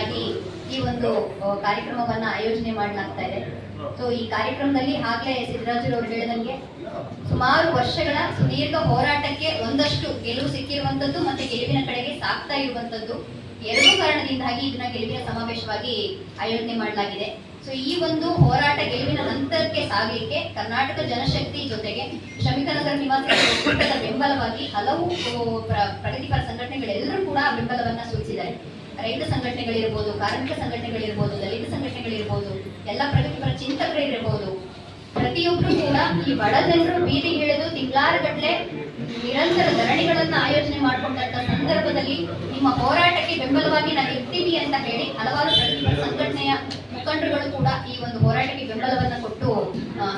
ಸಮಾವೇಶವನ್ನಾಗಿ ಈ ಒಂದು ಕಾರ್ಯಕ್ರಮವನ್ನ ಆಯೋಜನೆ ಮಾಡಲಾಗ್ತಾ ಇದೆ. ಸೊ ಈ ಕಾರ್ಯಕ್ರಮದಲ್ಲಿ ಆಗ್ಲೇ ಸಿದ್ದರಾಜುರವರು ಹೇಳಿದಂಗೆ ಸುಮಾರು ವರ್ಷಗಳ ಸುದೀರ್ಘ ಹೋರಾಟಕ್ಕೆ ಒಂದಷ್ಟು ಗೆಲುವು ಸಿಕ್ಕಿರುವಂತದ್ದು ಮತ್ತೆ ಗೆಲುವಿನ ಕಡೆಗೆ ಸಾಗ್ತಾ ಇರುವಂತದ್ದು ಎರಡೂ ಕಾರಣದಿಂದಾಗಿ ಇದನ್ನ ಗೆಲುವಿನ ಸಮಾವೇಶವಾಗಿ ಆಯೋಜನೆ ಮಾಡಲಾಗಿದೆ. ಸೊ ಈ ಒಂದು ಹೋರಾಟ ಗೆಲುವಿನ ಹಂತಕ್ಕೆ ಸಾಗಲಿಕ್ಕೆ ಕರ್ನಾಟಕ ಜನಶಕ್ತಿ ಜೊತೆಗೆ ಶ್ರಮಿಕನಗರ ನಿವಾಸಿಗಳ ಬೆಂಬಲವಾಗಿ ಹಲವು ಪ್ರಗತಿಪರ ಸಂಘಟನೆಗಳೆಲ್ಲರೂ ಕೂಡ ಬೆಂಬಲವನ್ನ ಸೂಚಿಸಿದ್ದಾರೆ. ರೈತ ಸಂಘಟನೆಗಳಿರ್ಬೋದು, ಕಾರ್ಮಿಕ ಸಂಘಟನೆಗಳಿರ್ಬೋದು, ದಲಿತ ಸಂಘಟನೆಗಳಿರ್ಬೋದು, ಎಲ್ಲ ಪ್ರಗತಿಪರ ಚಿಂತಕರಿರ್ಬೋದು, ಪ್ರತಿಯೊಬ್ಬರು ಕೂಡ ಈ ಬಡ ಜನರು ಬೀದಿಗಿಳಿದು ತಿಂಗಳಾರುಗಟ್ಟಲೆ ನಿರಂತರ ಧರಣಿಗಳನ್ನ ಆಯೋಜನೆ ಮಾಡಿಕೊಂಡಂತ ಸಂದರ್ಭದಲ್ಲಿ ನಿಮ್ಮ ಹೋರಾಟಕ್ಕೆ ಬೆಂಬಲವಾಗಿ ನಾವು ಇರ್ತೀವಿ ಅಂತ ಹೇಳಿ ಹಲವಾರು ಪ್ರಗತಿಪರ ಸಂಘಟನೆಯ ಮುಖಂಡರುಗಳು ಕೂಡ ಈ ಒಂದು ಹೋರಾಟಕ್ಕೆ ಬೆಂಬಲವನ್ನ ಕೊಟ್ಟು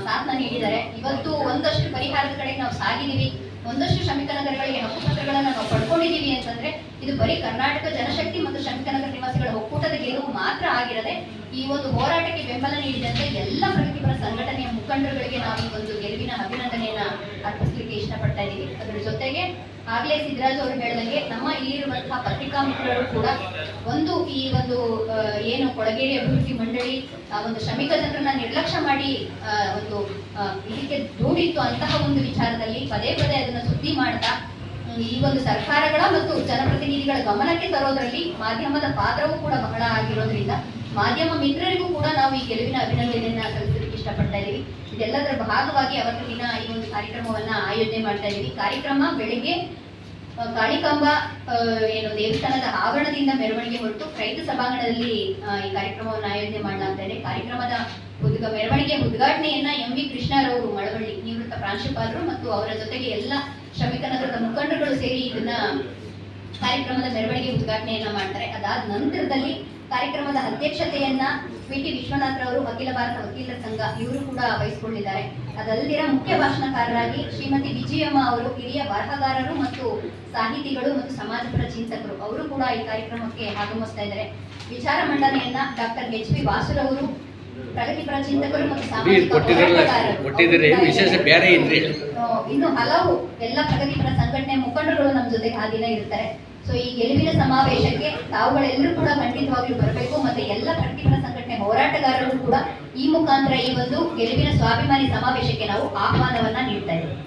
ಸಾಥನ ನೀಡಿದ್ದಾರೆ. ಇವತ್ತು ಒಂದಷ್ಟು ಪರಿಹಾರದ ಕಡೆಗೆ ನಾವು ಸಾಗಿದೀವಿ, ಒಂದಷ್ಟು ಶ್ರಮಿಕ ನಗರಗಳಿಗೆ ಹಕ್ಕುಪತ್ರಗಳನ್ನ ನಾವು ಪಡ್ಕೊಂಡಿದೀವಿ ಅಂತಂದ್ರೆ ಇದು ಬರೀ ಕರ್ನಾಟಕ ಜನಶಕ್ತಿ ಮತ್ತು ಶ್ರಮಿಕ ನಗರ ನಿವಾಸಿಗಳ ಒಕ್ಕೂಟದ ಗೆಲುವು ಮಾತ್ರ ಆಗಿರದೆ ಈ ಒಂದು ಹೋರಾಟಕ್ಕೆ ಬೆಂಬಲ ನೀಡಿದಂತೆ ಎಲ್ಲ ಪ್ರಗತಿಪರ ಸಂಘಟನೆಯ ಮುಖಂಡರುಗಳಿಗೆ ನಾವು ಈ ಒಂದು ಗೆಲುವಿನ ಅಭಿನಂದನೆಯನ್ನ ಅರ್ಪಿಸಲಿಕ್ಕೆ ಇಷ್ಟಪಡ್ತಾ ಇದ್ದೀವಿ. ಅದರ ಜೊತೆಗೆ ಆಗ್ಲೇ ಸಿದ್ದರಾಜ್ ಅವರು ಹೇಳಿದಂಗೆ ನಮ್ಮ ಇಲ್ಲಿರುವಂತಹ ಪತ್ರಿಕಾ ಮಿತ್ರರು ಕೂಡ ಒಂದು ಈ ಒಂದು ಏನು ಕೊಳಗೇರಿ ಅಭಿವೃದ್ಧಿ ಮಂಡಳಿ ಒಂದು ಶ್ರಮಿಕ ಜನರನ್ನ ನಿರ್ಲಕ್ಷ್ಯ ಮಾಡಿ ಒಂದು ಇದಕ್ಕೆ ದೂಡಿತ್ತು ಅಂತಹ ಒಂದು ವಿಚಾರದಲ್ಲಿ ಪದೇ ಪದೇ ಅದನ್ನ ಸುದ್ದಿ ಮಾಡ್ತಾ ಈ ಒಂದು ಸರ್ಕಾರಗಳ ಮತ್ತು ಜನಪ್ರತಿನಿಧಿಗಳ ಗಮನಕ್ಕೆ ತರೋದ್ರಲ್ಲಿ ಮಾಧ್ಯಮದ ಪಾತ್ರವೂ ಕೂಡ ಬಹಳ ಆಗಿರೋದ್ರಿಂದ ಮಾಧ್ಯಮ ಮಿತ್ರರಿಗೂ ಕೂಡ ನಾವು ಈ ಗೆಲುವಿನ ಅಭಿನಂದನೆಯನ್ನ ಸಲ್ಲಿಸಲಿಕ್ಕೆ ಇಷ್ಟಪಡ್ತಾ ಇದ್ದೀವಿ. ಇದೆಲ್ಲದರ ಭಾಗವಾಗಿ ಅವತ್ತಿನ ದಿನ ಈ ಒಂದು ಕಾರ್ಯಕ್ರಮವನ್ನ ಆಯೋಜನೆ ಮಾಡ್ತಾ ಇದ್ದೀವಿ. ಕಾರ್ಯಕ್ರಮ ಬೆಳಿಗ್ಗೆ ಕಾಳಿಕಾಂಬ ಏನು ದೇವಸ್ಥಾನದ ಆವರಣದಿಂದ ಮೆರವಣಿಗೆ ಹೊರಟು ರೈತ ಸಭಾಂಗಣದಲ್ಲಿ ಈ ಕಾರ್ಯಕ್ರಮವನ್ನು ಆಯೋಜನೆ ಮಾಡಲಾಗ್ತಾ ಇದೆ. ಕಾರ್ಯಕ್ರಮದ ಮೆರವಣಿಗೆ ಉದ್ಘಾಟನೆಯನ್ನ ಎಂ.ವಿ. ಕೃಷ್ಣರವರು ಮಳವಳ್ಳಿ ನಿವೃತ್ತ ಪ್ರಾಂಶುಪಾಲರು ಮತ್ತು ಅವರ ಜೊತೆಗೆ ಎಲ್ಲ ಶ್ರಮಿಕ ನಗರದ ಮುಖಂಡರುಗಳು ಸೇರಿ ಇದನ್ನ ಕಾರ್ಯಕ್ರಮದ ಮೆರವಣಿಗೆ ಉದ್ಘಾಟನೆಯನ್ನ ಮಾಡ್ತಾರೆ. ಅದಾದ ನಂತರದಲ್ಲಿ ಕಾರ್ಯಕ್ರಮದ ಅಧ್ಯಕ್ಷತೆಯನ್ನ ವಿ.ಟಿ. ವಿಶ್ವನಾಥ್ರವರು ಅಖಿಲ ಭಾರತ ವಕೀಲರ ಸಂಘ ಇವರು ಕೂಡ ವಹಿಸಿಕೊಂಡಿದ್ದಾರೆ. ಅದಲ್ಲದಿರ ಮುಖ್ಯ ಭಾಷಣಕಾರರಾಗಿ ಶ್ರೀಮತಿ ವಿಜಯಮ್ಮ ಅವರು ಹಿರಿಯ ಬರಹಗಾರರು ಮತ್ತು ಸಾಹಿತಿಗಳು ಮತ್ತು ಸಮಾಜಪರ ಚಿಂತಕರು ಅವರು ಕೂಡ ಈ ಕಾರ್ಯಕ್ರಮಕ್ಕೆ ಆಗಮಿಸ್ತಾ ಇದ್ದಾರೆ. ವಿಚಾರ ಮಂಡನೆಯನ್ನ ಡಾಕ್ಟರ್ ಎಚ್.ವಿ. ವಾಸುರವರು ಪ್ರಗತಿಪರ ಚಿಂತಕರು ಮತ್ತು ಸಾಮಾಜಿಕ ಇನ್ನು ಹಲವು ಎಲ್ಲ ಪ್ರಗತಿಪರ ಸಂಘಟನೆ ಮುಖಂಡರುಗಳು ನಮ್ಮ ಜೊತೆಗೆ ಆ ದಿನ ಇರ್ತಾರೆ. ಸೊ ಈ ಗೆಲುವಿನ ಸಮಾವೇಶಕ್ಕೆ ತಾವುಗಳೆಲ್ಲರೂ ಕೂಡ ಖಂಡಿತವಾಗ್ಲೂ ಬರಬೇಕು. ಮತ್ತೆ ಎಲ್ಲ ಪ್ರಗತಿಪರ ಸಂಘಟನೆ ಹೋರಾಟಗಾರರು ಕೂಡ ಈ ಮುಖಾಂತರ ಈ ಒಂದು ಗೆಲುವಿನ ಸ್ವಾಭಿಮಾನಿ ಸಮಾವೇಶಕ್ಕೆ ನಾವು ಆಹ್ವಾನವನ್ನ ನೀಡ್ತಾ ಇದ್ದೇವೆ.